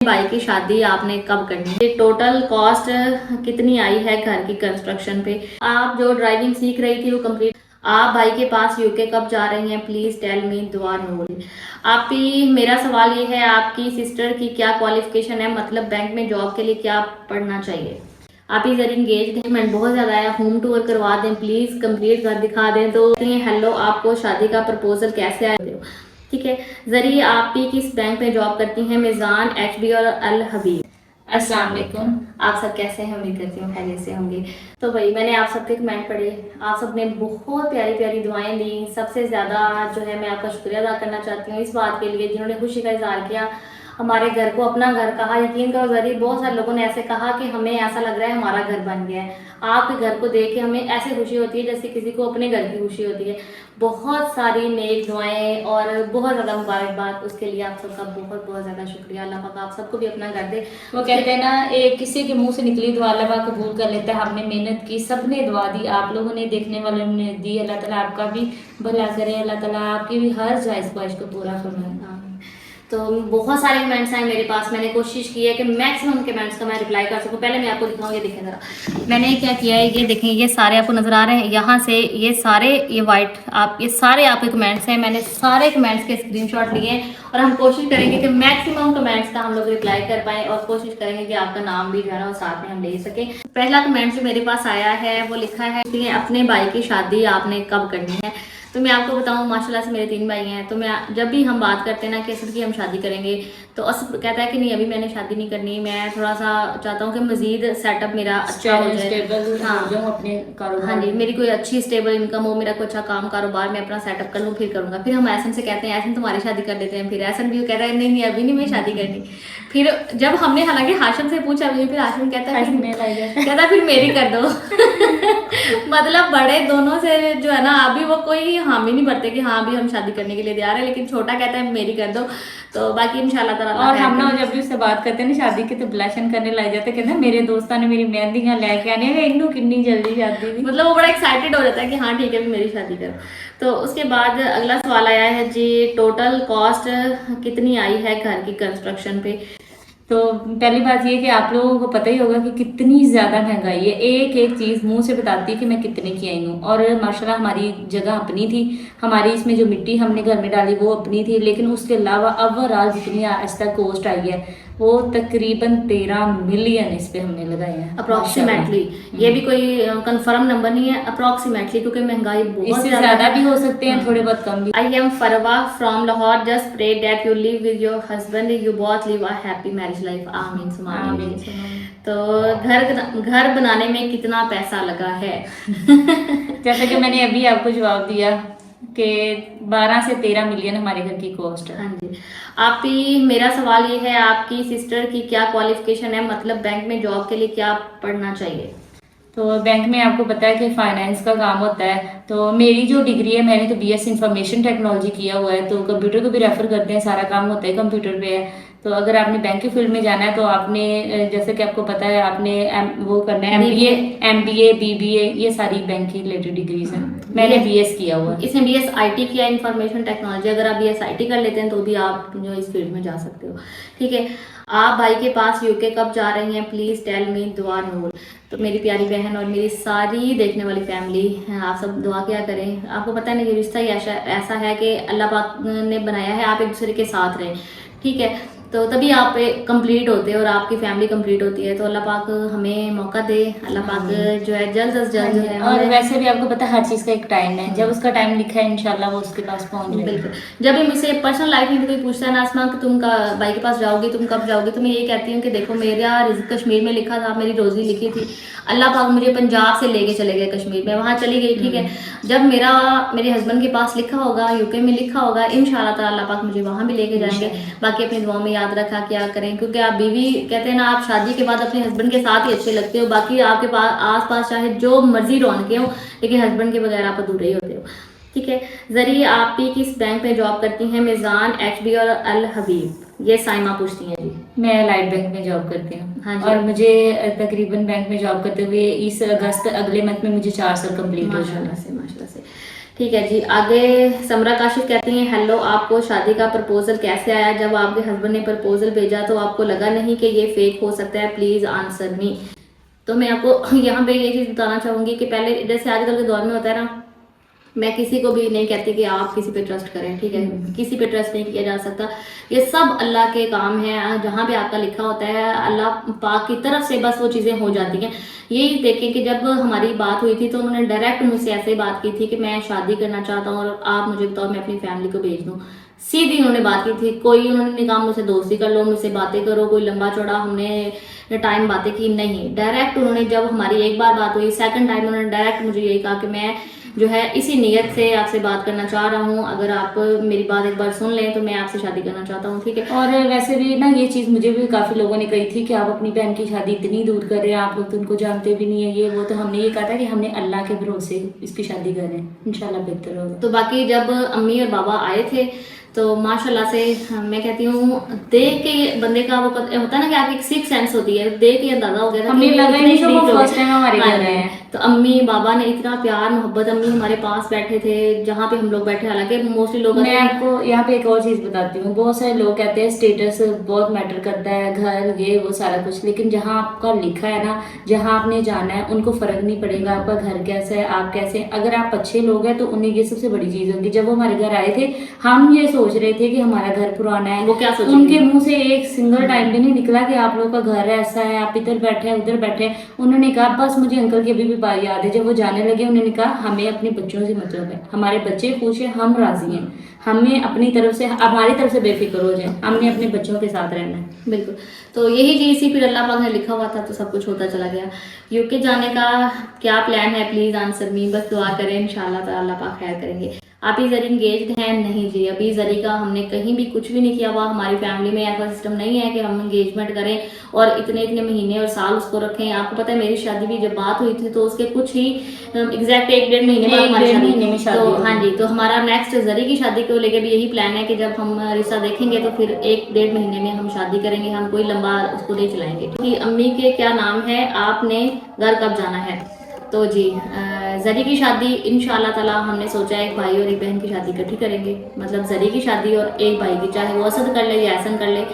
भाई की शादी आपने कब करनी है, टोटल कॉस्ट कितनी आई है घर की कंस्ट्रक्शन पे, आप जो ड्राइविंग सीख रही थी वो कंप्लीट, आप भाई के पास यूके कब जा रही हैं, प्लीज टेल मी दुआ नूर। आपकी मेरा सवाल ये है, आपकी सिस्टर की क्या क्वालिफिकेशन है, मतलब बैंक में जॉब के लिए क्या पढ़ना चाहिए। आप इधर एंगेज हैं, बहुत ज्यादा है, होम टूर करवा दें प्लीज, कंप्लीट कर दिखा दें। तो हेलो, आपको शादी का प्रपोजल कैसे आया, ठीक है। जरिए आप भी किस बैंक में जॉब करती हैं, मिजान, एचबी और अल हबीब। अस्सलाम वालेकुम, आप सब कैसे हैं, उम्मीद करती हूँ खैरियत से होंगे। तो भाई मैंने आप सबके कमेंट पढ़े, आप सबने बहुत प्यारी प्यारी दुआएं दी। सबसे ज़्यादा जो है मैं आपका शुक्रिया अदा करना चाहती हूँ इस बात के लिए जिन्होंने खुशी का इजहार किया, हमारे घर को अपना घर कहा। यकीन करो जरिए बहुत सारे लोगों ने ऐसे कहा कि हमें ऐसा लग रहा है हमारा घर बन गया है। आपके घर को देख के हमें ऐसे खुशी होती है जैसे किसी को अपने घर की खुशी होती है। बहुत सारी नेक दुआएं और बहुत ज़्यादा मुबारकबाद, उसके लिए आप सबका बहुत बहुत ज़्यादा शुक्रिया। अल्लाह पाक आप सबको भी अपना घर दे। वो कहते हैं ना, एक किसी के मुंह से निकली दुआ अल्लाह पाक कबूल कर लेता है। हमने मेहनत की, सबने दुआ दी, आप लोगों ने, देखने वालों ने दी। अल्लाह ताला आपका भी भला करे, अल्लाह ताला आपकी भी हर जायज़ ख्वाहिश को पूरा फरमाए। तो बहुत सारे कमेंट्स आए मेरे पास, मैंने कोशिश की है कि मैक्सिमम कमेंट्स का मैं रिप्लाई कर सकूं। पहले मैं आपको दिखाऊं, ये देखें ज़रा मैंने क्या किया है, ये देखें, ये सारे आपको नज़र आ रहे हैं, यहाँ से ये सारे, ये वाइट, आप ये सारे आपके कमेंट्स हैं। मैंने सारे कमेंट्स के स्क्रीनशॉट लिए हैं और हम कोशिश करेंगे कि मैक्सिमम कमेंट्स का हम लोग रिप्लाई कर पाएँ और कोशिश करेंगे कि आपका नाम भी जो है ना साथ में हम ले सकें। पहला कमेंट जो मेरे पास आया है वो लिखा है कि अपने भाई की शादी आपने कब करनी है। तो मैं आपको बताऊं, माशाल्लाह से मेरे 3 भाई हैं। तो मैं जब भी हम बात करते हैं ना कि असद की हम शादी करेंगे, तो असद कहता है कि नहीं अभी मैंने शादी नहीं करनी, मैं थोड़ा सा चाहता हूं कि मजीद सेटअप मेरा अच्छा हो जाए। हाँ अपने कारोबार, हाँ जी, मेरी कोई अच्छी स्टेबल इनकम हो, मेरा कोई अच्छा काम कारोबार मैं अपना सेटअप कर लूँ फिर करूँगा। फिर हम ऐसन से कहते हैं ऐसन तुम्हारी शादी कर देते हैं, फिर ऐसन भी कहता है नहीं नहीं अभी नहीं मैं शादी करनी। फिर जब हमने हालांकि हाशिम से पूछा, फिर हाशिम कहता है फिर मेरी कर दो। मतलब बड़े दोनों से जो है ना अभी वो कोई हामी नहीं भरते कि हाँ अभी हम शादी करने के लिए तैयार है, लेकिन छोटा कहता है मेरी कर दो। तो बाकी इंशाल्लाह ताला। और हम ना जब भी उससे बात करते हैं ना शादी की, तो ब्लशन करने लग जाते, कहते हैं मेरे दोस्तों ने मेरी मेहंदियां लेके आने हैं, इन्नू कितनी जल्दी शादी थी। मतलब वो बड़ा एक्साइटेड हो जाता है कि हाँ ठीक है मेरी शादी करो। तो उसके बाद अगला सवाल आया है जी, टोटल कॉस्ट कितनी आई है घर की कंस्ट्रक्शन पे। तो पहली बात ये कि आप लोगों को पता ही होगा कि कितनी ज़्यादा महंगाई है। एक एक चीज़ मुंह से बताती है कि मैं कितने की आई हूँ। और माशाल्लाह हमारी जगह अपनी थी, हमारी इसमें जो मिट्टी हमने घर में डाली वो अपनी थी, लेकिन उसके अलावा ओवरऑल जितनी आज तक कॉस्ट आई है वो तकरीबन 13 मिलियन इस पे हमने लगाए हैं अप्रोक्सीमेटली। ये भी कोई कंफर्म नंबर नहीं है, अप्रोक्सीमेटली, क्योंकि महंगाई बहुत इससे ज़्यादा भी हो सकते हैं, थोड़े बहुत कम भी। I am Farwa from Lahore, just pray that you live with your husband, you both live a happy marriage life, आमीन सुमा आमीन। तो घर बनाने में कितना पैसा लगा है? जैसे कि मैंने अभी आपको जवाब दिया कि 12 से 13 मिलियन हमारे घर की कॉस्ट है। हाँ जी। आपकी मेरा सवाल ये है, आपकी सिस्टर की क्या क्वालिफिकेशन है, मतलब बैंक में जॉब के लिए क्या पढ़ना चाहिए। तो बैंक में आपको पता है कि फाइनेंस का काम होता है। तो मेरी जो डिग्री है, मैंने तो बीएस इंफॉर्मेशन टेक्नोलॉजी किया हुआ है, तो कंप्यूटर को भी रेफर करते हैं, सारा काम होता है कंप्यूटर पे है। तो अगर आपने बैंक की फील्ड में जाना है तो आपने, जैसे कि आपको पता है, आपने वो करना है एमबीए बीबीए, ये सारी बैंक की रिलेटेड डिग्रीज हैं। मैंने बीएस किया हुआ है। इसमें बीएस आईटी किया, इंफॉर्मेशन टेक्नोलॉजी। अगर आप बीएस आईटी कर लेते हैं तो भी आप जो इस फील्ड में जा सकते हो, ठीक है। आप भाई के पास यूके कब जा रही हैं, प्लीज टेल मी दुआ नूर। तो मेरी प्यारी बहन और मेरी सारी देखने वाली फैमिली, आप सब दुआ क्या करें। आपको पता है ना, ये रिश्ता ही ऐसा है कि अल्लाह पाक ने बनाया है, आप एक दूसरे के साथ रहें, ठीक है। तो तभी आप कंप्लीट होते हैं और आपकी फैमिली कंप्लीट होती है। तो अल्लाह पाक हमें मौका दे, अल्लाह पाक जो है जल्द से जल्द जो है। और वैसे भी आपको पता है हर चीज़ का एक टाइम है, जब उसका टाइम लिखा है इंशाल्लाह वो उसके पास पहुंच जाएगा। बिल्कुल। जब भी मुझसे पर्सनल लाइफ में कोई पूछता है ना आसमा कि तुम भाई के पास जाओगी, तुम कब जाओगी, तो मैं ये कहती हूँ कि देखो मेरा रिज़्क कश्मीर में लिखा था, मेरी रोज़ी लिखी थी, अल्लाह पाक मुझे पंजाब से लेके चले गए कश्मीर में, वहाँ चली गई, ठीक है। जब मेरे हस्बैंड के पास लिखा होगा, यूके में लिखा होगा, इंशाल्लाह ताला अल्लाह पाक मुझे वहाँ भी लेके जाएंगे। बाकी अपनी दुआ में याद रखा क्या करें, क्योंकि आप बीवी कहते हैं ना, आप शादी के बाद अपने हस्बैंड के साथ ही अच्छे लगते हो, बाकी आपके पास आस पास चाहे जो मर्जी रौनकें हो, लेकिन हस्बैंड के बगैर आप अधूरे ही होते हो, ठीक है। जरिए आप भी किस बैंक में जॉब करती हैं, मिजान, एचबी और अल हबीब। ये साइमा पूछती हैं जी। मैं लाइट बैंक में जॉब करती हूँ। हाँ जी। और मुझे तकरीबन बैंक में जॉब करते हुए इस अगस्त अगले मंथ में मुझे 4 साल कंप्लीट हो जाना है। माशाल्लाह से ठीक है जी। आगे समरा काशिफ कहती हैं, हेलो, आपको शादी का प्रपोजल कैसे आया? जब आपके हस्बैंड ने प्रपोजल भेजा तो आपको लगा नहीं कि ये फेक हो सकता है? Please answer me. तो मैं आपको यहाँ पे ये चीज़ बताना चाहूँगी कि पहले जैसे आजकल के दौर में होता है ना, मैं किसी को भी नहीं कहती कि आप किसी पे ट्रस्ट करें, ठीक है? किसी पे ट्रस्ट नहीं किया जा सकता। ये सब अल्लाह के काम है। जहाँ पे आपका लिखा होता है अल्लाह पाक की तरफ से बस वो चीज़ें हो जाती हैं। यही देखें कि जब हमारी बात हुई थी तो उन्होंने डायरेक्ट मुझसे ऐसे बात की थी कि मैं शादी करना चाहता हूँ और आप मुझे बताओ मैं अपनी फैमिली को भेज दूँ। सीधी उन्होंने बात की थी। कोई उन्होंने नहीं कहा मुझसे दोस्ती कर लो, मुझसे बातें करो, कोई लंबा चौड़ा हमने टाइम बातें की, नहीं। डायरेक्ट उन्होंने, जब हमारी एक बार बात हुई, सेकंड टाइम उन्होंने डायरेक्ट मुझे यही कहा कि मैं जो है इसी नीयत से आपसे बात करना चाह रहा हूँ, अगर आप मेरी बात एक बार सुन लें तो मैं आपसे शादी करना चाहता हूँ, ठीक है? और वैसे भी ना ये चीज़ मुझे भी काफ़ी लोगों ने कही थी कि आप अपनी बहन की शादी इतनी दूर कर रहे हैं, आप लोग तो उनको जानते भी नहीं है, ये वो। तो हमने ये कहा था कि हमने अल्लाह के भरोसे इसकी शादी कर रहे हैं, इंशाल्लाह बेहतर होगा। तो बाकी जब अम्मी और बाबा आए थे तो माशाल्लाह से मैं कहती हूँ, देख के बंदे का वो होता है ना कि आपकी एक सिक्स सेंस होती है, देख के अंदाजा हो गया था। हमें लगा ही नहीं कि वो फर्स्ट टाइम हमारे घर आए हैं। तो अम्मी बाबा ने इतना प्यार मोहब्बत, अम्मी हमारे पास बैठे थे जहाँ पे हम लोग बैठे, हालांकि मोस्टली लोग, मैं आपको यहाँ पे एक और चीज़ बताती हूँ। बहुत सारे लोग कहते हैं स्टेटस बहुत मैटर करता है, घर ये वो सारा कुछ, लेकिन जहाँ आपका लिखा है ना, जहाँ आपने जाना है, उनको फर्क नहीं पड़ेगा आपका घर कैसा है, आप कैसे हैं। अगर आप अच्छे लोग हैं तो उन्हें ये सबसे बड़ी चीज़ होगी। जब वो हमारे घर आए थे हम ये सोच रहे थे कि हमारा घर पुराना है, वो क्या सोचेंगे? उनके मुंह से एक सिंगल टाइम भी नहीं निकला कि आप लोग का घर ऐसा है, आप इधर बैठे हैं उधर बैठे हैं। उन्होंने कहा, बस मुझे अंकल की अभी भी बात याद है, जब वो जाने लगे उन्होंने कहा हमें अपने बच्चों से मतलब है, हमारे बच्चे खुश हैं, हम राजी हैं, हमें अपनी तरफ से, हमारी तरफ से बेफिक्र हो जाए, हमने अपने बच्चों के साथ रहना है। बिल्कुल। तो यही चीज़ थी, फिर अल्लाह पाक ने लिखा हुआ था तो सब कुछ होता चला गया। यूके जाने का क्या प्लान है? Please answer me. बस दुआ करें, इंशाल्लाह ताला अल्लाह पाक खैर करेंगे। आप ही जरी इंगेज्ड हैं? नहीं जी, अभी जरी का हमने कहीं भी कुछ भी नहीं किया हुआ। हमारी फैमिली में ऐसा सिस्टम नहीं है कि हम इंगेजमेंट करें और इतने इतने महीने और साल उसको रखें। आपको पता है मेरी शादी भी जब बात हुई थी तो उसके कुछ ही एग्जैक्ट 1-1.5 महीने बाद हमारी शादी। तो हाँ जी, तो हमारा नेक्स्ट जरी की शादी को लेकर भी यही प्लान है कि जब हम रिश्ता देखेंगे तो फिर 1-1.5 महीने में हम शादी करेंगे, हम कोई लंबा उसको नहीं चलाएंगे। कि अम्मी के क्या नाम है, आपने घर कब जाना है? तो जी जरी की शादी इंशाल्लाह ताला हमने सोचा है एक भाई और एक बहन की शादी इकट्ठी करेंगे, मतलब जरी की शादी और एक भाई की, चाहे वो असद कर ले या ऐसन कर ले,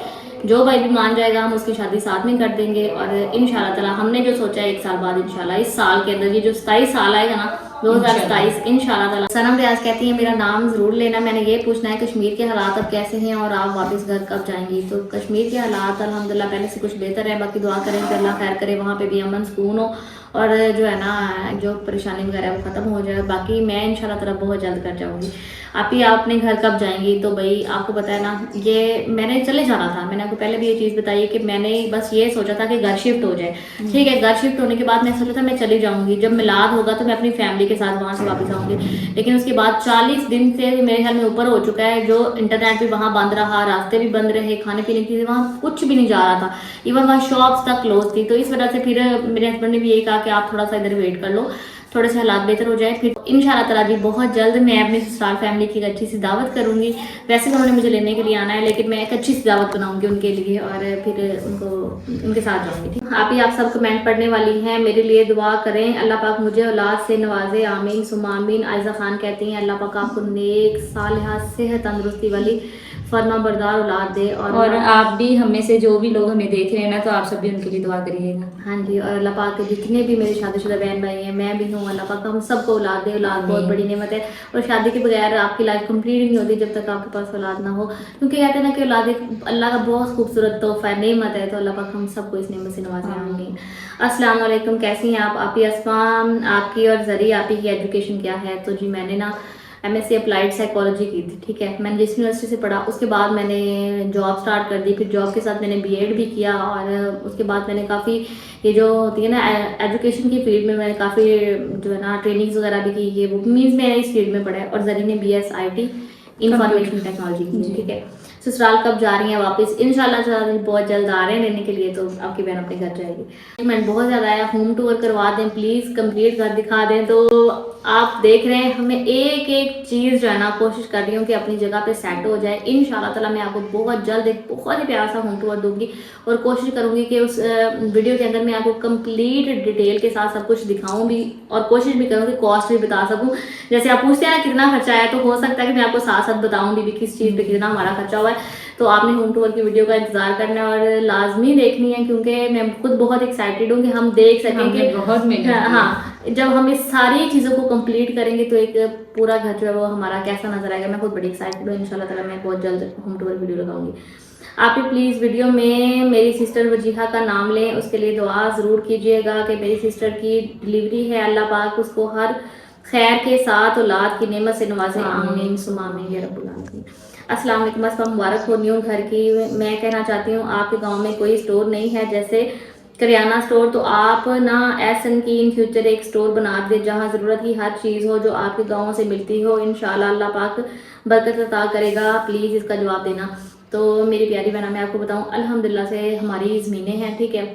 जो भाई भी मान जाएगा हम उसकी शादी साथ में कर देंगे। और इंशाल्लाह ताला हमने जो सोचा है 1 साल बाद इंशाल्लाह, इस साल के अंदर, ये जो 27 साल आएगा ना 2027 इंशाल्लाह ताला। सनम रियाज कहती है मेरा नाम ज़रूर लेना, मैंने ये पूछना है कश्मीर के हालात अब कैसे हैं और आप वापस घर कब जाएंगी? तो कश्मीर के हालात अल्हम्दुलिल्लाह पहले से कुछ बेहतर है, बाकी दुआ करें कि अल्लाह खैर करे, वहाँ पे भी अमन सुकून हो और जो है ना जो परेशानी वगैरह है वो ख़त्म हो जाए। बाकी मैं इंशाल्लाह ताला बहुत जल्द कर जाऊँगी। आप ही आप अपने घर कब जाएंगी? तो भाई आपको पता है ना, ये मैंने चले जाना था, मैंने आपको पहले भी ये चीज़ बताई है कि मैंने बस ये सोचा था कि घर शिफ्ट हो जाए, ठीक है? घर शिफ्ट होने के बाद मैं सोचा था मैं चली जाऊँगी, जब मिलाद होगा तो मैं अपनी फैमिली के साथ वहाँ से वापस आऊँगी। लेकिन उसके बाद 40 दिन से मेरे ख्याल में ऊपर हो चुका है, जो इंटरनेट भी वहाँ बंद रहा, रास्ते भी बंद रहे, खाने पीने की वहाँ कुछ भी नहीं जा रहा था, इवन वहाँ शॉप्स तक क्लोज थी। तो इस वजह से फिर मेरे हस्बैंड ने भी यही कहा कि आप थोड़ा सा इधर वेट कर लो, थोड़े से हालात बेहतर हो जाए, फिर इंशाल्लाह ताला जी बहुत जल्द मैं अपनी ससुराल फैमिली की एक अच्छी सी दावत करूंगी। वैसे तो उन्होंने मुझे लेने के लिए आना है, लेकिन मैं एक अच्छी सी दावत बनाऊंगी उनके लिए और फिर उनको उनके साथ जाऊंगी। ठीक, आप ही आप सब कमेंट पढ़ने वाली हैं, मेरे लिए दुआ करें, अल्लाह पाक मुझे औलाद से नवाजे, आमीन सुम्मा आमीन। आयजा खान कहती हैं अल्लाह पाक आपको नेक सालिहा सेहत तंदुरुस्ती वाली फरमा बरदार औलाद दे। और आप भी हमें से जो भी लोग हमें देख रहे हैं ना, तो आप सब भी उनके लिए दुआ करिएगा। हाँ जी, और अल्लाह पाक के जितने भी मेरे शादीशुदा बहन भाई हैं, मैं भी हूँ, अल्लाह पाक हम सबको औलाद दे। औलाद बहुत बड़ी नेमत है और शादी के बगैर आपकी लाइफ कंप्लीट नहीं होती जब तक आपके पास औलाद ना हो, क्योंकि कहते हैं ना कि औलाद एक अल्लाह का बहुत खूबसूरत तोहफा है, नेमत है। तो अल्लाह पाक हम सबको इस नेमत से नवाजे। आमीन। अस्सलाम वालेकुम, कैसी हैं आप? आपी अस्माम, आपकी और जरी आपी की एजुकेशन क्या है? तो जी मैंने ना MSc अप्लाइड साइकोलॉजी की थी, ठीक है? मैंने जिस यूनिवर्सिटी से पढ़ा उसके बाद मैंने जॉब स्टार्ट कर दी, फिर जॉब के साथ मैंने BEd भी किया और उसके बाद मैंने काफ़ी ये जो होती है ना एजुकेशन की फील्ड में मैंने काफ़ी जो है ना ट्रेनिंग्स वगैरह भी की है, वो मीन्स मैंने इस फील्ड में पढ़ा है। और जरी ने BS IT इंफॉर्मेशन टेक्नोलॉजी की, ठीक है? ससुराल कब जा रही हैं वापस? इंशाल्लाह बहुत जल्द आ रहे हैं लेने के लिए, तो आपकी बहन अपने घर जाएगी। मैं बहुत ज़्यादा आया, होम टूर करवा दें प्लीज़, कंप्लीट घर दिखा दें। तो आप देख रहे हैं हमें एक एक चीज़ जो है ना, कोशिश कर रही हूँ कि अपनी जगह पे सेट हो जाए। इंशाल्लाह ताला मैं आपको बहुत जल्द एक बहुत ही प्यारा सा होम टूर दूंगी और कोशिश करूँगी कि उस वीडियो के अंदर मैं आपको कंप्लीट डिटेल के साथ सब कुछ दिखाऊँ भी और कोशिश भी करूँ कि कॉस्ट भी बता सकूँ। जैसे आप पूछते हैं ना कितना खर्चा आया, तो हो सकता है कि मैं आपको साथ साथ बताऊँ भी किस चीज़ पे कितना हमारा खर्चा हुआ है। तो आपने होम टूर की वीडियो का इंतजार करना है और लाजमी देखनी है, क्योंकि मैं खुद बहुत एक्साइटेड हूँ कि हम देख सकें कि बहुत मेहनत हाँ, जब हम इस सारी चीज़ों को कंप्लीट करेंगे तो एक पूरा घर जो है वो हमारा कैसा नजर आएगा। मैं खुद बड़ी एक्साइटेड हूँ। इंशाल्लाह ताला मैं बहुत जल्द होम टूर वीडियो लगाऊंगी। आप भी प्लीज़ वीडियो में मेरी सिस्टर वजीहा का नाम लें, उसके लिए दुआ ज़रूर कीजिएगा कि मेरी सिस्टर की डिलीवरी है, अल्लाह पाक उसको हर खैर के साथ औलाद की नेमत से नवाजे। आमीन सुम्मा आमीन या रब्बुल आलमीन। अस्सलाम वालेकुम, मस्त मुबारक हो न्यू घर की। मैं कहना चाहती हूँ आपके गांव में कोई स्टोर नहीं है जैसे करियाना स्टोर, तो आप ना एसन की इन फ्यूचर एक स्टोर बना दे जहाँ ज़रूरत की हर चीज़ हो जो आपके गाँव से मिलती हो। इंशाल्लाह अल्लाह पाक बरकत अता करेगा। प्लीज़ इसका जवाब देना। तो मेरी प्यारी बहना, मैं आपको बताऊँ अल्हम्दुलिल्लाह से हमारी ज़मीनें हैं, ठीक है,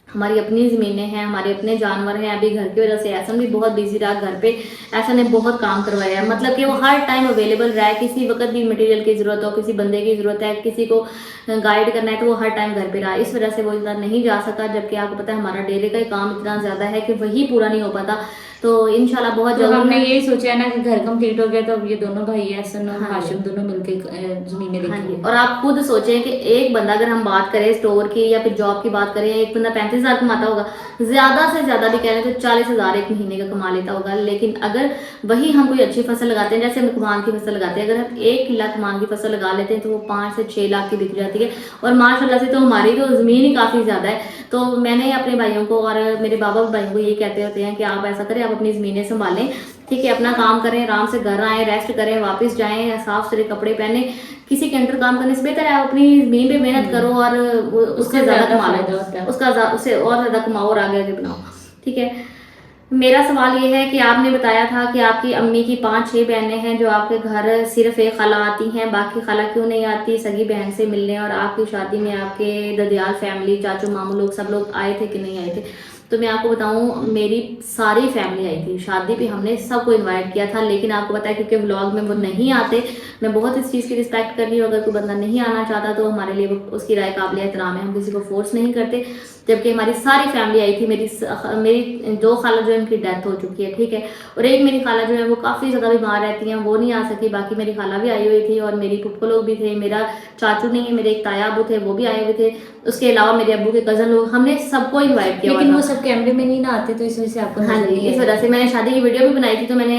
हमारी अपनी ज़मीनें हैं, हमारे अपने जानवर हैं। अभी घर की वजह से ऐसा भी बहुत बिजी रहा घर पे, ऐसा ने बहुत काम करवाया है, मतलब कि वो हर टाइम अवेलेबल रहा है। किसी वक्त भी मटेरियल की ज़रूरत हो, किसी बंदे की ज़रूरत है, किसी को गाइड करना है, तो वो हर टाइम घर पे रहा। इस वजह से वो इतना नहीं जा सका, जबकि आपको पता है हमारा डेली का काम इतना ज़्यादा है कि वही पूरा नहीं हो पाता। तो इंशाल्लाह बहुत तो जल्द हमने ये सोचा है ना कि घर कंप्लीट हो गया तो अब ये दोनों भाई एहसन और हाँ हाशिम दोनों मिलके जमीनें हाँ जी। देखेंगे। और आप खुद सोचें कि एक बंदा, अगर हम बात करें स्टोर की या फिर जॉब की बात करें, एक बंदा 35,000 कमाता होगा, ज्यादा से ज्यादा भी कह रहे हैं तो 40,000 एक महीने का कमा लेता होगा। लेकिन अगर वही हम कोई अच्छी फसल लगाते हैं, जैसे हम कमान की फसल लगाते हैं, अगर हम 1 किला कमान की फसल लगा लेते हैं तो वो 5 से 6 लाख की बिक जाती है। और माशाल्लाह से तो हमारी तो जमीन ही काफी ज्यादा है। तो मैंने अपने भाइयों को और मेरे बाबा भाइयों को ये कहते होते हैं कि आप ऐसा करें, आप अपनी जमीनें संभालें, ठीक है, अपना काम करें, आराम से घर आए, रेस्ट करें, वापस जाएं, साफ सुथरे कपड़े पहने। किसी के अंडर काम करने से बेहतर है आप अपनी जमीन पे मेहनत करो और उससे ज्यादा कमा लो, उससे और ज्यादा कमाओ और आगे आगे बनाओ, ठीक है। मेरा सवाल ये है कि आपने बताया था कि आपकी अम्मी की 5-6 बहनें हैं जो आपके घर सिर्फ एक खाला आती हैं, बाकी खाला क्यों नहीं आती सगी बहन से मिलने? और आपकी शादी में आपके ददियाल फैमिली, चाचू मामू लोग सब लोग आए थे कि नहीं आए थे? तो मैं आपको बताऊं, मेरी सारी फैमिली आई थी शादी पे, हमने सबको इनवाइट किया था। लेकिन आपको पता है क्योंकि व्लॉग में वो नहीं आते, मैं बहुत इस चीज़ की रिस्पेक्ट कर रही हूँ। अगर कोई बंदा नहीं आना चाहता तो हमारे लिए उसकी राय काबिल एहतराम है, हम किसी को फोर्स नहीं करते। जबकि हमारी सारी फैमिली आई थी। मेरी 2 खाला जो है उनकी डेथ हो चुकी है, ठीक है, और एक मेरी खाला जो है वो काफ़ी ज़्यादा बीमार रहती हैं, वो नहीं आ सकी। बाकी मेरी खाला भी आई हुई थी और मेरी पुप्पो लोग भी थे, मेरा चाचू नहीं है, मेरे एक ताया अबू थे, वो भी आए हुए थे। उसके अलावा मेरे अब्बू के कज़न लोग, हमने सबको इन्वाइट किया। लेकिन वो सब कैमरे में नहीं ना आते, तो इस वजह से आपको हाँ जी, इस वजह से मैंने शादी की वीडियो भी बनाई थी। तो मैंने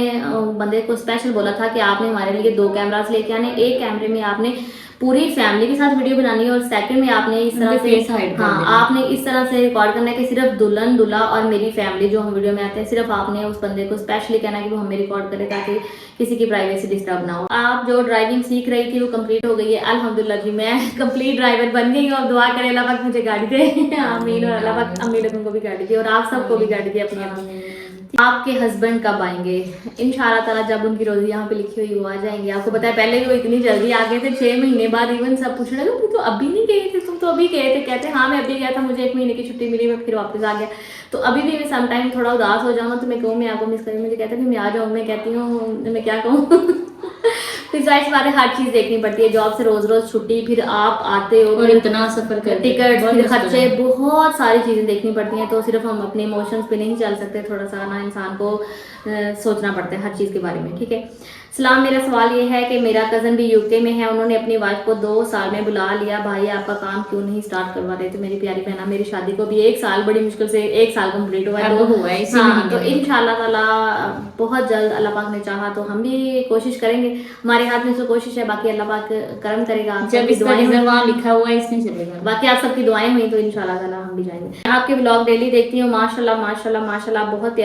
बंदे को स्पेशल बोला था कि आपने हमारे लिए 2 कैमरास लेके आने, एक कैमरे में आपने पूरी फैमिली के साथ वीडियो बनानी है और सेकंड में आपने इस तरह से, हाँ, आपने इस तरह से रिकॉर्ड करना है कि सिर्फ दुल्हन दूल्हा और मेरी फैमिली जो हम वीडियो में आते हैं, सिर्फ आपने उस बंदे को स्पेशली कहना है कि वो हमें रिकॉर्ड करे ताकि किसी की प्राइवेसी डिस्टर्ब ना हो। आप जो ड्राइविंग सीख रही थी वो कंप्लीट हो गई है अल्हम्दुलिल्लाह जी, मैं कंप्लीट ड्राइवर बन गई हूँ। और दुआ करें अल्लाह पाक मुझे गाड़ी दे आमीन, और अल्लाह पाक अम्मी लोगों को भी गाड़ी दे और आप सबको भी गाड़ी दे अपनी। आपके हस्बैंड कब आएंगे? इंशाल्लाह ताला जब उनकी रोजी यहाँ पे लिखी हुई वो आ जाएंगे। आपको पता है पहले भी वो इतनी जल्दी आ गए थे, 6 महीने बाद। इवन सब पूछने लगे तुम तो अभी नहीं गए थे, तुम तो अभी गए थे। कहते हाँ मैं अभी गया था, मुझे 1 महीने की छुट्टी मिली, मैं फिर वापस आ गया। तो अभी भी मैं समटाइम थोड़ा उदास हो जाऊँ तो मैं कहूँ मैं आपको मिस करूँ, मुझे कहते हैं मैं आ जाऊँ, मैं कहती हूँ मैं क्या कहूँ फिर जाहिर सी बात है हर चीज़ देखनी पड़ती है, जॉब से रोज रोज छुट्टी, फिर आप आते हो और इतना सफर कर टिकट, फिर खर्चे, बहुत सारी चीज़ें देखनी पड़ती हैं। तो सिर्फ हम अपने इमोशंस पे नहीं चल सकते, थोड़ा सा ना इंसान को सोचना पड़ता है हर चीज़ के बारे में, ठीक है। सलाम, मेरा सवाल ये है कि मेरा कज़न भी यूके में है, उन्होंने अपनी वाइफ को 2 साल में बुला लिया, भाई आपका काम क्यों नहीं स्टार्ट करवा रहे? तो मेरी प्यारी बहना, मेरी शादी को भी 1 साल, बड़ी मुश्किल से 1 साल कंप्लीट हुआ है, तो हाँ, तो इंशाल्लाह ताला बहुत जल्द अल्लाह पाक ने चाहा तो हम भी कोशिश करेंगे, हमारे हाथ में तो कोशिश है, बाकी अल्लाह पाक करम करेगा। जब इसका रिजल्ट वहाँ लिखा हुआ है इसमें चलेगा, बाकी आप सबकी दुआएं हुई तो इंशाल्लाह ताला हम भी जाएंगे। आपके व्लॉग डेली देखती हूँ, माशाल्लाह माशाल्लाह माशाल्लाह बहुत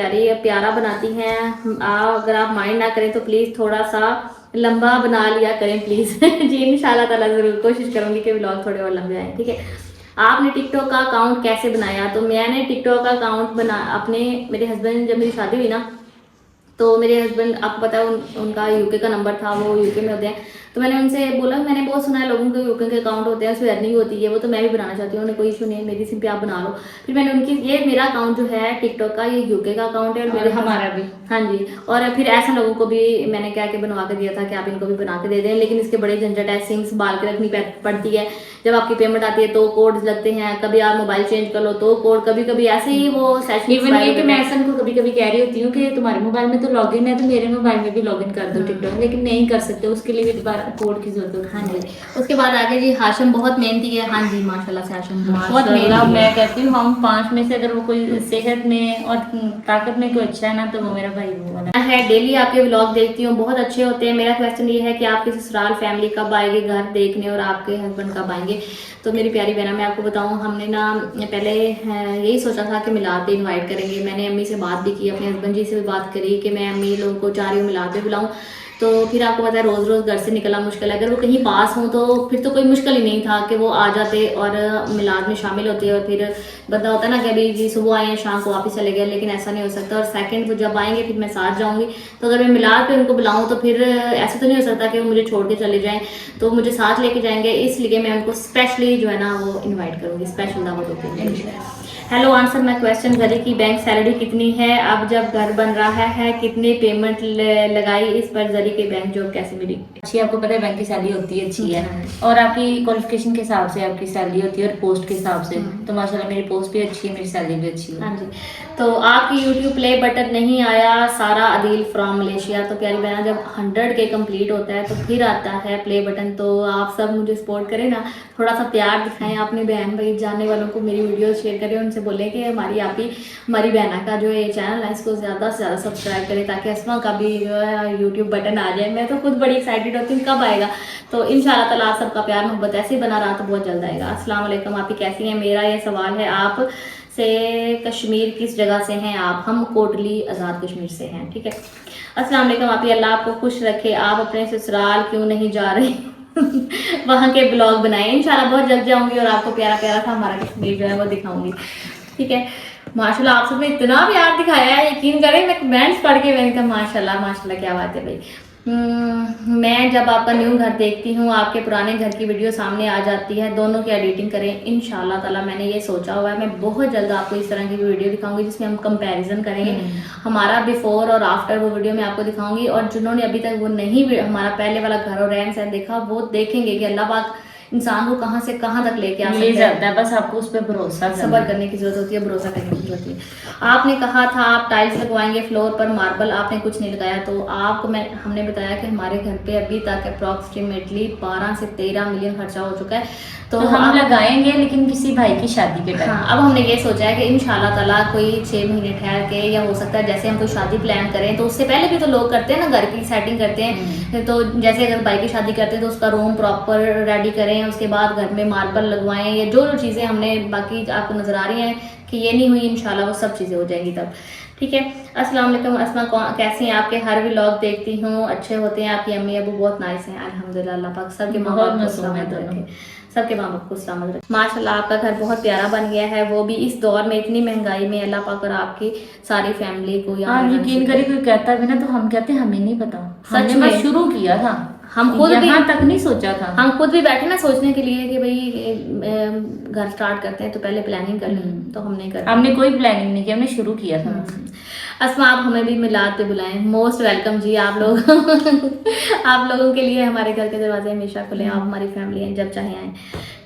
प्यारा बनाती हैं। अगर आप माइंड ना करें तो प्लीज़ थोड़ा सा लंबा बना लिया करें प्लीज़ जी इंशाल्लाह ताला ज़रूर कोशिश करूँगी कि व्लॉग थोड़े और लंबे आए, ठीक है। आपने टिकटॉक का अकाउंट कैसे बनाया? तो मैंने टिकटॉक का अकाउंट अपने मेरे हस्बैंड, जब मेरी शादी हुई ना, तो मेरे हस्बैंड, आपको पता है उनका यूके का नंबर था, वो यूके में होते हैं, तो मैंने उनसे बोला, मैंने बहुत सुना है लोगों के यूके के अकाउंट होते हैं, उसमें अर्निंग होती है, वो तो मैं भी बनाना चाहती हूँ। उन्हें कोई इशू नहीं है, मेरी सिम पे आप बना लो। फिर मैंने उनकी, ये मेरा अकाउंट जो है टिकटॉक का, ये यूके का अकाउंट है और मेरे हमारा भी। हाँ जी। और फिर ऐसे लोगों को भी मैंने क्या के बनवा के दिया था कि आप इनको भी बना के दे दें, लेकिन इसके बड़े झंझट है, सिम संभाल के रखनी पड़ती है, जब आपकी पेमेंट आती है तो कोड्स लगते हैं, कभी आप मोबाइल चेंज कर लो तो कोड, कभी कभी ऐसे ही वो सेशन। इवन ये कि मैं ऐसा को कभी कभी कह रही होती हूँ कि तुम्हारे मोबाइल में तो लॉगिन है तो मेरे मोबाइल में भी लॉगिन कर दो टिकटॉक, लेकिन नहीं कर सकते, उसके लिए भी दोबारा कोड की जरूरत होती है। हाँ जी। उसके बाद आगे जी, हाशिम बहुत मेहनती है। हाँ जी, माशाल्लाह से हाशिम बहुत माशाल्लाह, मेहनती मैं है। कहती हूँ हम 5 में से अगर वो कोई सेहत में और ताकत में कोई अच्छा है ना तो वो मेरा भाई वो है। डेली आपके व्लॉग देखती हूँ, बहुत अच्छे होते हैं। मेरा क्वेश्चन ये है कि आपकी ससुराल फैमिली कब आएगी घर देखने और आपके हस्बैंड कब आएंगे? तो मेरी प्यारी बहना, मैं आपको बताऊँ, हमने ना पहले यही सोचा था कि मिलाद पे इनवाइट करेंगे। मैंने अम्मी से बात भी की, अपने हस्बैंड जी से भी बात करी कि मैं अम्मी लोगों को चाह रही हूँ मिलाद पे बुलाऊँ। तो फिर आपको पता है रोज़ रोज़ घर से निकलना मुश्किल है, अगर वो कहीं पास हो तो फिर तो कोई मुश्किल ही नहीं था कि वो आ जाते और मिलाद में शामिल होते। और फिर बंदा होता है ना कि अभी जी सुबह आए हैं शाम को वापस चले गए, लेकिन ऐसा नहीं हो सकता। और सेकंड वो जब आएंगे फिर मैं साथ जाऊंगी, तो अगर मैं मिलाद पे उनको बुलाऊं तो फिर ऐसा तो नहीं हो सकता कि वो मुझे छोड़ के चले जाएं, तो मुझे साथ लेके जाएंगे। इसलिए मैं उनको स्पेशली जो है ना वो इन्वाइट करूँगी, स्पेशल दावत होती है। हेलो, आंसर माई क्वेश्चन, घरी की बैंक सैलरी कितनी है? अब जब घर बन रहा है कितनी पेमेंट लगाई इस पर? जरी की बैंक जॉब कैसे मिली? अच्छी, आपको पता है बैंक की सैलरी होती है अच्छी है, और आपकी क्वालिफिकेशन के हिसाब से आपकी सैलरी होती है और पोस्ट के हिसाब से। तो माशाल्लाह मेरी पोस्ट भी अच्छी है, मेरी सैलरी भी अच्छी है। हाँ जी। तो आपकी यूट्यूब प्ले बटन नहीं आया, सारा अदील फ्रॉम मलेशिया। तो प्यारी बहना, जब 100 के कंप्लीट होता है तो फिर आता है प्ले बटन। तो आप सब मुझे सपोर्ट करें ना, थोड़ा सा प्यार दिखाएं अपने बहन भाई जानने वालों को, मेरी वीडियो शेयर करें, उनसे बोलें कि हमारी आप ही हमारी बहना का जो ये चैनल है इसको ज़्यादा से ज़्यादा सब्सक्राइब करें, ताकि अस्मा का भी जो है यूट्यूब बटन आ जाए। मैं तो खुद बड़ी एक्साइटेड होती हूँ कब आएगा। तो इंशाल्लाह ताला आप सबका प्यार मोहब्बत ऐसे ही बना रहा तो बहुत जल्द आएगा। अस्सलाम वालेकुम, आप ही कैसी हैं? मेरा ये सवाल है आप से, कश्मीर किस जगह से हैं आप? हम कोटली आज़ाद कश्मीर से हैं। ठीक है। अस्सलाम वालेकुम, आप ही अल्लाह आपको खुश रखे। आप अपने ससुराल क्यों नहीं जा रहे? वहाँ के ब्लॉग बनाए, इंशाल्लाह बहुत जल्द जाऊंगी और आपको प्यारा प्यारा सा हमारा कश्मीर जो है वो दिखाऊंगी। ठीक है। माशाल्लाह आप सबने इतना प्यार दिखाया है, यकीन करें मैं कमेंट्स पढ़ के मैंने कहा माशाल्लाह माशाल्लाह क्या बात है भाई। मैं जब आपका न्यू घर देखती हूँ आपके पुराने घर की वीडियो सामने आ जाती है, दोनों की एडिटिंग करें इंशाल्लाह ताला। मैंने ये सोचा हुआ है, मैं बहुत जल्द आपको इस तरह की वीडियो दिखाऊंगी जिसमें हम कंपैरिजन करेंगे, हमारा बिफोर और आफ्टर वो वीडियो मैं आपको दिखाऊंगी। और जिन्होंने अभी तक वो नहीं हमारा पहले वाला घर और रहन सहन देखा, वो देखेंगे कि अल्लाह पाक इंसान को कहाँ से कहाँ तक लेके आ ले जाता है, बस आपको उस पर भरोसा सब्र करने की जरूरत होती है, भरोसा करने की जरूरत है। आपने कहा था आप टाइल्स लगवाएंगे फ्लोर पर, मार्बल आपने कुछ नहीं लगाया। तो आपको हमने बताया कि हमारे घर पे अभी तक अप्रॉक्सीमेटली 12 से 13 मिलियन खर्चा हो चुका है। तो हम लगाएंगे लेकिन किसी भाई की शादी के टाइम। हाँ, अब हमने ये सोचा है कि इंशाल्लाह ताला कोई 6 महीने ठहर के, या हो सकता है जैसे हम कोई शादी प्लान करें तो उससे पहले भी तो लोग करते हैं ना, घर की सेटिंग करते हैं। तो जैसे अगर भाई की शादी करते हैं तो उसका रूम प्रॉपर रेडी करें, उसके बाद घर में मार्बल लगवाएं, या जो जो चीज़ें हमने बाकी आपको नजर आ रही हैं कि ये नहीं हुई, इंशाल्लाह वो सब चीज़ें हो जाएंगी तब। ठीक है। अस्सलाम वालेकुम अस्मा, कैसी हैं? आपके हर व्लॉग देखती हूँ, अच्छे होते हैं। आपकी अम्मी अबू बहुत नाइस हैं, अल्हम्दुलिल्लाह। अल्लाह पाक सबके माँ बाप को सलामत रखे, सबके माँ बाप को सलामत रखे। माशाल्लाह आपका घर बहुत प्यारा बन गया है, वो भी इस दौर में, इतनी महंगाई में। अल्लाह पाक और आपकी सारी फैमिली को हाँ, यकीन करिए कोई कहता भी ना तो हम कहते हैं हमें नहीं पता, सच हमने में बस शुरू किया था, हम खुद भी यहाँ तक नहीं सोचा था। हम खुद भी बैठे ना सोचने के लिए कि भाई घर स्टार्ट करते हैं तो पहले प्लानिंग कर लें, तो हमने कर हमने कोई प्लानिंग नहीं किया, हमने शुरू किया था। अस्मा आप हमें भी मिलाद पे बुलाएं, मोस्ट वेलकम जी। आप लोग आप लोगों के लिए हमारे घर के दरवाजे हमेशा खुले हैं, आप हमारी फैमिली हैं, जब चाहे आएँ।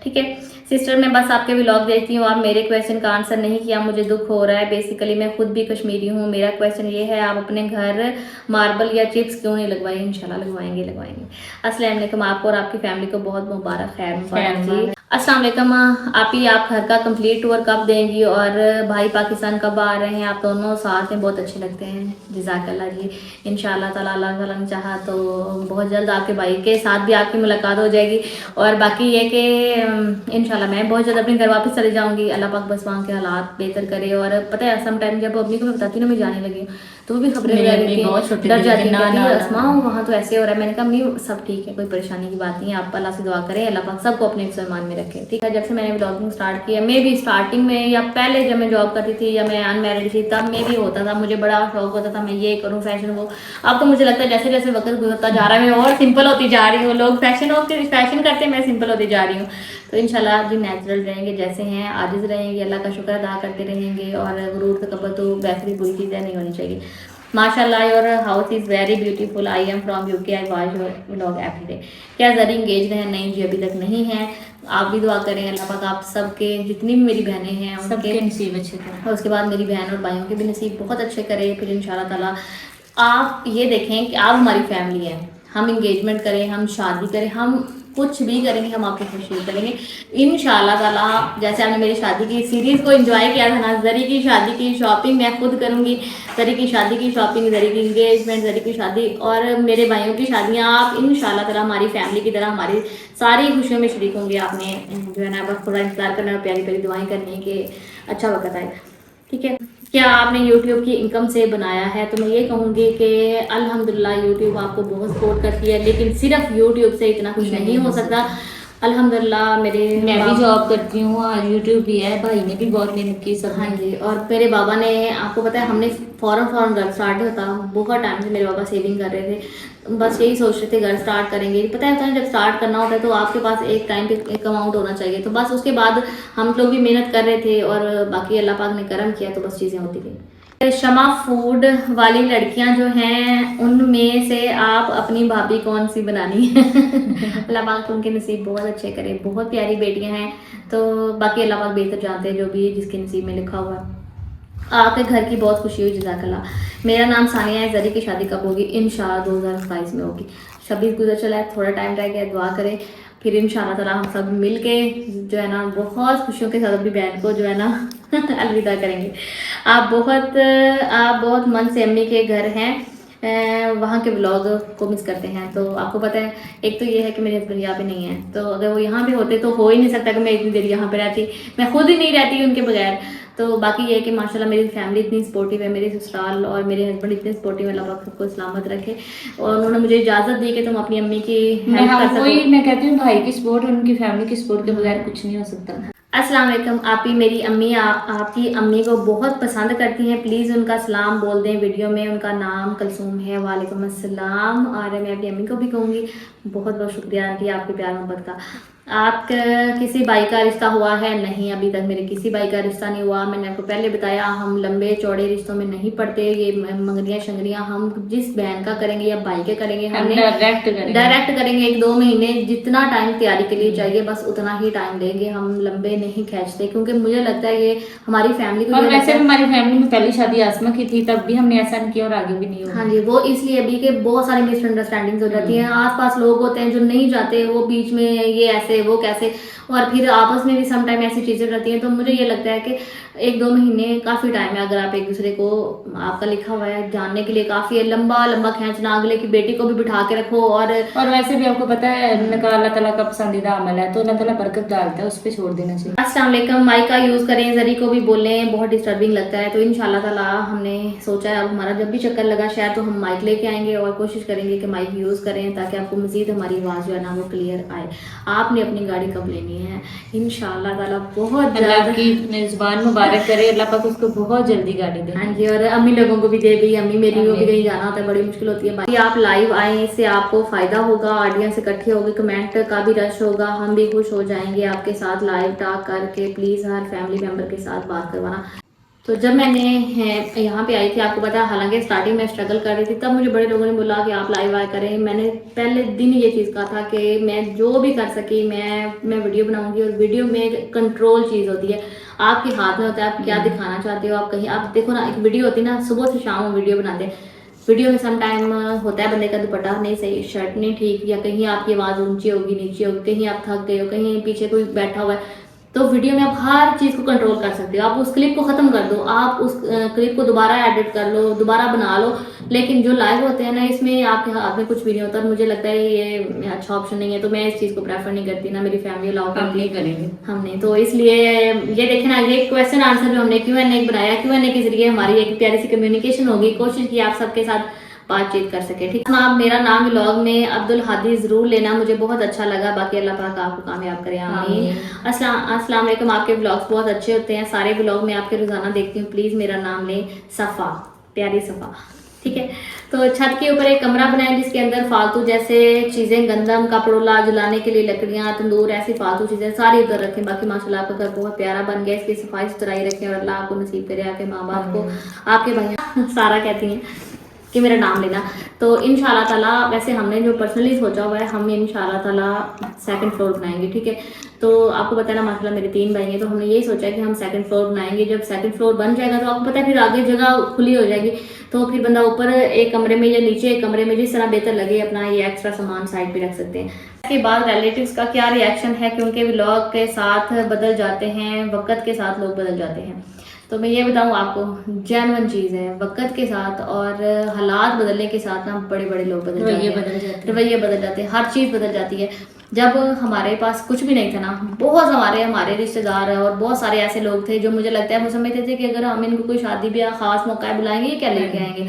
ठीक है। सिस्टर, मैं बस आपके व्लॉग देखती हूँ, आप मेरे क्वेश्चन का आंसर नहीं किया, मुझे दुख हो रहा है। बेसिकली मैं खुद भी कश्मीरी हूँ, मेरा क्वेश्चन ये है, आप अपने घर मार्बल या चिप्स क्यों नहीं लगवाए? इंशाल्लाह लगवाएंगे। अस्सलाम वालेकुम, आपको और आपकी फैमिली को बहुत मुबारक, खैर मुबारक जी। अस्सलाम वालेकुम, आप घर का कंप्लीट टूर कब देंगी और भाई पाकिस्तान कब आ रहे हैं? आप दोनों साथ में बहुत अच्छे लगते हैं, जज़ाकल्लाह जी। इंशाल्लाह ताला अल्लाह ताला ने चाहा तो बहुत जल्द आपके भाई के साथ भी आपकी मुलाकात हो जाएगी। और बाकी ये कि इंशाल्लाह मैं बहुत जल्द अपने घर वापस चले जाऊंगी, अल्लाह पाक बस वहाँ के हालात बेहतर करे। और पता है सम टाइम जब अम्मी को मैं बताती हूँ ना मैं जाने लगी हूँ, तो वो भी खबरें मेरी लगा अम्मी रही थी, बहुत छोटी डर थी, जाती लेकिन है, ना, असमा वहाँ तो ऐसे हो रहा है। मैंने कहा अम्मी सब ठीक है, कोई परेशानी की बात नहीं है, आप अल्लाह से दुआ करें, अल्लाह पाक सबको अपने सलमान में रखे। ठीक है, जब से मैंने ब्लॉगिंग स्टार्ट किया, मैं भी स्टार्टिंग में या पहले जब मैं जॉब करती थी या मैं अनमैरिड थी तब में भी होता था, मुझे बड़ा शौक होता था मैं ये करूँ फैशन वो। अब तो मुझे लगता है जैसे जैसे वक्त गुजरता जा रहा है मैं और सिंपल होती जा रही हूँ। लोग फैशन करते मैं सिंपल होती जा रही हूँ। तो इंशाल्लाह जी नेचुरल रहेंगे, जैसे हैं आजिज़ रहेंगे, अल्लाह का शुक्र अदा करते रहेंगे। और गुरूर तकब्बुर तो वैसे भी बुरी चीज़ें नहीं होनी चाहिए। माशाल्लाह your house is very beautiful, I am from UK, I watch your vlog every day. क्या ज़री इंगेज हैं? नहीं जी, अभी तक नहीं है। आप भी दुआ करें अल्लाह पाक आप सबके, जितनी भी मेरी बहनें हैं सबके उनके नसीब अच्छे थे। और उसके बाद मेरी बहन और भाइयों के भी नसीब बहुत अच्छे करे। फिर इंशाल्लाह ताला आप ये देखें कि आप हमारी फैमिली है, हम इंगेजमेंट करें, हम शादी करें, हम कुछ भी करेंगे, हम आपकी खुशी करेंगे इंशाल्लाह ताला। जैसे आपने मेरी शादी की सीरीज़ को एंजॉय किया था ना, जरी की शादी की शॉपिंग मैं खुद करूँगी, जरी की शादी की शॉपिंग, जरी की इंगेजमेंट, जरी की शादी और मेरे भाइयों की शादियाँ, आप इंशाल्लाह ताला हमारी फैमिली की तरह हमारी सारी खुशियों में शरीक होंगे। आपने जो है ना बस थोड़ा इंतजार करना और प्यारी प्यारी दुआएं करनी है कि अच्छा वक्त आए। ठीक है, क्या आपने YouTube की इनकम से बनाया है? तो मैं ये कहूँगी कि अल्हम्दुलिल्लाह YouTube आपको बहुत सपोर्ट करती है, लेकिन सिर्फ YouTube से इतना कुछ नहीं हो सकता। अल्हम्दुलिल्लाह मेरे मैं भी जॉब करती हूँ और यूट्यूब भी है, भाई ने भी बहुत मेहनत की सब हाँ ने। जी, और मेरे बाबा ने, आपको पता है हमने फ़ौरन घर स्टार्ट नहीं होता, बहुत टाइम से मेरे बाबा सेविंग कर रहे थे, बस यही सोच रहे थे घर स्टार्ट करेंगे। पता है जब स्टार्ट करना होता है तो आपके पास एक टाइम पे एक अमाउंट होना चाहिए, तो बस उसके बाद हम लोग भी मेहनत कर रहे थे और बाकी अल्लाह पाक ने करम किया तो बस चीज़ें होती गई। शमा फूड वाली लड़कियां जो हैं उनमें से आप अपनी भाभी कौन सी बनानी है? अल्लाह पाक उनके नसीब बहुत अच्छे करे, बहुत प्यारी बेटियां हैं, तो बाकी अल्लाह पाक बेहतर जानते हैं जो भी जिसके नसीब में लिखा हुआ है। आपके घर की बहुत खुशी हुई, जज़ाकल्लाह। मेरा नाम सानिया है, जरी की शादी कब होगी? इंशाअल्लाह 2022 में होगी। 26 गुजर चला है, थोड़ा टाइम रह गया, दुआ करें फिर इंशाअल्लाह ताला हम सब मिल के जो है ना बहुत खुशियों के साथ अपनी बहन को जो है ना अलविदा करेंगे। आप बहुत मन से अम्मी के घर हैं, वहाँ के व्लॉग को मिस करते हैं। तो आपको पता है एक तो ये है कि मेरे हस्बैंड यहाँ पे नहीं है, तो अगर वो यहाँ पे होते तो हो ही नहीं सकता कि मैं इतनी देर यहाँ पे रहती, मैं खुद ही नहीं रहती उनके बगैर। तो बाकी ये है कि माशाल्लाह मेरी फैमिली इतनी सपोर्टिव है, मेरे ससुराल और मेरे हस्बैंड इतने सपोर्टिव है, अल्लाह पाक सबको सलामत रखे। और उन्होंने मुझे इजाज़त दी कि तुम अपनी अम्मी की हेल्प कर सको। वही मैं कहती हूँ, भाई की सपोर्ट और उनकी फैमिली की सपोर्ट के बगैर कुछ नहीं हो सकता। अस्सलाम वालेकुम। आप ही मेरी अम्मी आपकी अम्मी को बहुत पसंद करती हैं, प्लीज़ उनका सलाम बोल दें वीडियो में। उनका नाम कलसूम है। वालेकुम अस्सलाम। और मैं अपनी अम्मी को भी कहूँगी बहुत बहुत शुक्रिया आंटी आपके प्यार मोहब्बत का। आप किसी भाई का रिश्ता हुआ है? नहीं, अभी तक मेरे किसी भाई का रिश्ता नहीं हुआ। मैंने आपको पहले बताया हम लंबे चौड़े रिश्तों में नहीं पड़ते। ये मंगनियाँ शंगनियाँ हम जिस बहन का करेंगे या भाई के करेंगे, हमने डायरेक्ट करेंगे। 1-2 महीने जितना टाइम तैयारी के लिए चाहिए बस उतना ही टाइम लेंगे, हम लंबे नहीं खींचते, क्योंकि मुझे लगता है ये हमारी फैमिली को। और वैसे हमारी फैमिली में पहली शादी आसमा की थी, तब भी हमने ऐसा नहीं किया और आगे भी नहीं होगा। हाँ जी, वो इसलिए अभी के बहुत सारी मिसअंडरस्टैंडिंग्स हो जाती हैं। आसपास लोग होते हैं जो नहीं जाते, वो बीच में ये ऐसे वो कैसे, और फिर आपस में भी सम टाइम ऐसी चीज़ें रहती हैं। तो मुझे ये लगता है कि 1-2 महीने काफ़ी टाइम है, अगर आप एक दूसरे को आपका लिखा हुआ है जानने के लिए काफ़ी है। लंबा खींचना, अगले की बेटी को भी बिठा के रखो। और वैसे भी आपको पता है निकाह अल्लाह ताला का पसंदीदा अमल है, तो अल्लाह ताला बरकत डालता है, उस पर छोड़ देना चाहिए। अस्सलाम वालेकुम। माइक का यूज़ करें, जरी को भी बोलें, बहुत डिस्टर्बिंग लगता है। तो इंशाल्लाह ताला हमने सोचा है अब हमारा जब भी चक्कर लगा शायद तो हम माइक लेके आएंगे और कोशिश करेंगे कि माइक यूज़ करें ताकि आपको मज़ीद हमारी आवाज़ जो है ना वो क्लियर आए। आपने अपनी गाड़ी कब लेनी है? इंशाल्लाह ताला बहुत अल्लाह की ज़ुबान मुबारक करे, अल्लाह पाक उसको बहुत जल्दी गाड़ी दे। हाँ जी, और अम्मी लोगों को भी दे भी। अम्मी मेरी को भी कहीं जाना होता है, बड़ी मुश्किल होती है। बाकी आप लाइव आए, इससे आपको फ़ायदा होगा, ऑडियंस इकट्ठी होगी, कमेंट का भी रश होगा, हम भी खुश हो जाएंगे आपके साथ लाइव टॉक करके। प्लीज़ हर फैमिली मेम्बर के साथ बात करवाना। तो जब मैंने यहाँ पे आई थी, आपको पता है हालांकि स्टार्टिंग में स्ट्रगल कर रही थी, तब मुझे बड़े लोगों ने बोला कि आप लाइव आया करें। मैंने पहले दिन ये चीज़ कहा था कि मैं जो भी कर सकी मैं वीडियो बनाऊंगी। और वीडियो में एक कंट्रोल चीज़ होती है, आपके हाथ में होता है आप क्या दिखाना चाहते हो। आप कहीं आप देखो ना, एक वीडियो होती है ना, सुबह से शाम हम वीडियो बनाते हैं, वीडियो में सम टाइम होता है बंदे का दुपट्टा नहीं सही, शर्ट नहीं ठीक, या कहीं आपकी आवाज़ ऊंची होगी नीची होगी, कहीं आप थक गए हो, कहीं पीछे कोई बैठा हुआ है, तो वीडियो में आप हर चीज़ को कंट्रोल कर सकते हो। आप उस क्लिप को ख़त्म कर दो, आप उस क्लिप को दोबारा एडिट कर लो, दोबारा बना लो, लेकिन जो लाइव होते हैं ना, इसमें आपके हाथ में कुछ भी नहीं होता। मुझे लगता है ये अच्छा ऑप्शन नहीं है, तो मैं इस चीज़ को प्रेफर नहीं करती, ना मेरी फैमिली अलाउ हम करती नहीं है, करेंगे। हम नहीं। तो इसलिए ये देखें ना, ये क्वेश्चन आंसर जो हमने Q&A बनाया, Q&A के जरिए हमारी एक प्यारी सी कम्युनिकेशन होगी, कोशिश की आप सबके साथ बातचीत कर सके। ठीक है, आप मेरा नाम व्लॉग में अब्दुल हादी जरूर लेना, मुझे बहुत अच्छा लगा। बाकी अल्लाह पाक आपको कामयाब करे, आमीन। अस्सलाम वालेकुम। आपके व्लॉग्स बहुत अच्छे होते हैं, सारे व्लॉग मैं आपके रोजाना देखती हूँ। प्लीज मेरा नाम लें, सफ़ा, प्यारी सफ़ा, ठीक है। तो छत के ऊपर एक कमरा बनाएं जिसके अंदर फालतू जैसे चीजें, गंदम, कपड़ोला, जलाने के लिए लकड़ियां, तंदूर, ऐसी फालतू चीजें सारी उधर रखें। बाकी माशाल्लाह आपका घर बहुत प्यारा बन गया, इसकी सफाई सुथराई रखें और अल्लाह आपको नसीब करे, आपके माँ बाप को, आपके भैया सारा कहती हैं कि मेरा नाम लेना। तो इंशाल्लाह ताला, वैसे हमने जो पर्सनली सोचा हुआ है, हम इंशाल्लाह ताला सेकंड फ्लोर बनाएंगे, ठीक है। तो आपको पता है ना, माशाल्लाह मेरे 3 भाई हैं, तो हमने यही सोचा है कि हम सेकंड फ्लोर बनाएंगे। जब सेकंड फ्लोर बन जाएगा तो आपको पता है फिर आगे जगह खुली हो जाएगी, तो फिर बंदा ऊपर एक कमरे में या नीचे एक कमरे में, जिस तरह बेहतर लगे, अपना ये एक्स्ट्रा सामान साइड पे रख सकते हैं। इसके बाद रिलेटिव्स का क्या रिएक्शन है, क्योंकि व्लॉग के साथ बदल जाते हैं, वक्त के साथ लोग बदल जाते हैं। तो मैं ये बताऊँ आपको, जेन्युइन चीज़ है, वक्त के साथ और हालात बदलने के साथ ना बड़े बड़े लोग बदल जाते हैं, रवैये बदल जाते हैं, हर चीज़ बदल जाती है। जब हमारे पास कुछ भी नहीं था ना, बहुत हमारे रिश्तेदार और बहुत सारे ऐसे लोग थे जो मुझे लगता है वो समझते थे कि अगर हम इनको कोई शादी ब्याह खास मौका है बुलाएंगे, ये क्या लेके आएंगे,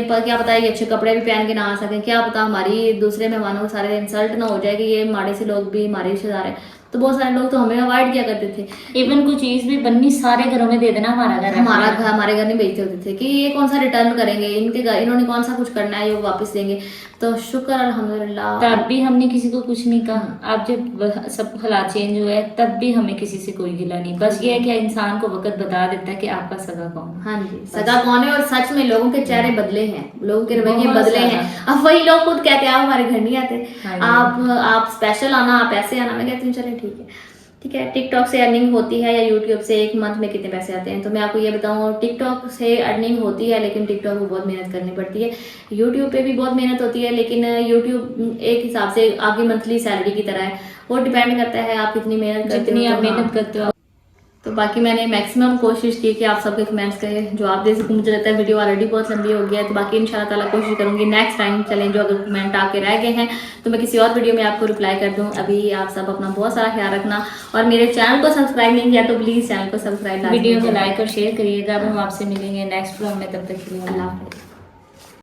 क्या पता है ये अच्छे कपड़े भी पहन के ना आ सकें, क्या पता हमारी दूसरे मेहमानों को सारे इंसल्ट ना हो जाए कि ये माड़े से लोग भी हमारे रिश्तेदार हैं। तो बहुत सारे लोग तो हमें अवॉइड किया करते थे। इवन कोई चीज भी बननी सारे घरों में दे देना, हमारा घर हमारे घर नहीं भेजते होते थे कि ये कौन सा रिटर्न करेंगे, इनके घर इन्होंने कौन सा कुछ करना है, ये वापस देंगे। तो शुक्र अल्हम्दुलिल्लाह, तब भी हमने किसी को कुछ नहीं कहा। अब जब सब हालात चेंज हुए तब भी हमें किसी से कोई गिला नहीं। बस ये है कि इंसान को वक्त बता देता है कि आपका सगा कौन है। हाँ जी, सगा कौन है। और सच में लोगों के चेहरे बदले हैं, लोगों के रवैये बदले हैं। अब वही लोग खुद कहते हैं आप हमारे घर नहीं आते, आप स्पेशल आना, आप ऐसे आना। मैं कहती हूँ चले ठीक है। टिकटॉक से अर्निंग होती है या यूट्यूब से एक मंथ में कितने पैसे आते हैं? तो मैं आपको ये बताऊँ, टिकटॉक से अर्निंग होती है, लेकिन टिकटॉक में बहुत मेहनत करनी पड़ती है। यूट्यूब पे भी बहुत मेहनत होती है, लेकिन यूट्यूब एक हिसाब से आपकी मंथली सैलरी की तरह है, वो डिपेंड करता है आप कितनी मेहनत करते हो, जितनी आप मेहनत करते हो। तो बाकी मैंने मैक्सिमम कोशिश की कि आप सबके कमेंट्स के जवाब दे सकूँ। मुझे लगता है वीडियो ऑलरेडी बहुत लंबी हो गया है, तो बाकी इंशाल्लाह ताला कोशिश करूँगी नेक्स्ट टाइम चलें जो अगर कमेंट आके रह गए हैं तो मैं किसी और वीडियो में आपको रिप्लाई कर दूँ। अभी आप सब अपना बहुत सारा ख्याल रखना, और मेरे चैनल को सब्सक्राइब नहीं किया तो प्लीज़ चैनल को सब्सक्राइब, वीडियो को लाइक और शेयर करिएगा। अब हम आपसे मिलेंगे नेक्स्ट व्लॉग में, तब तक के लिए अल्लाह हाफ़िज़।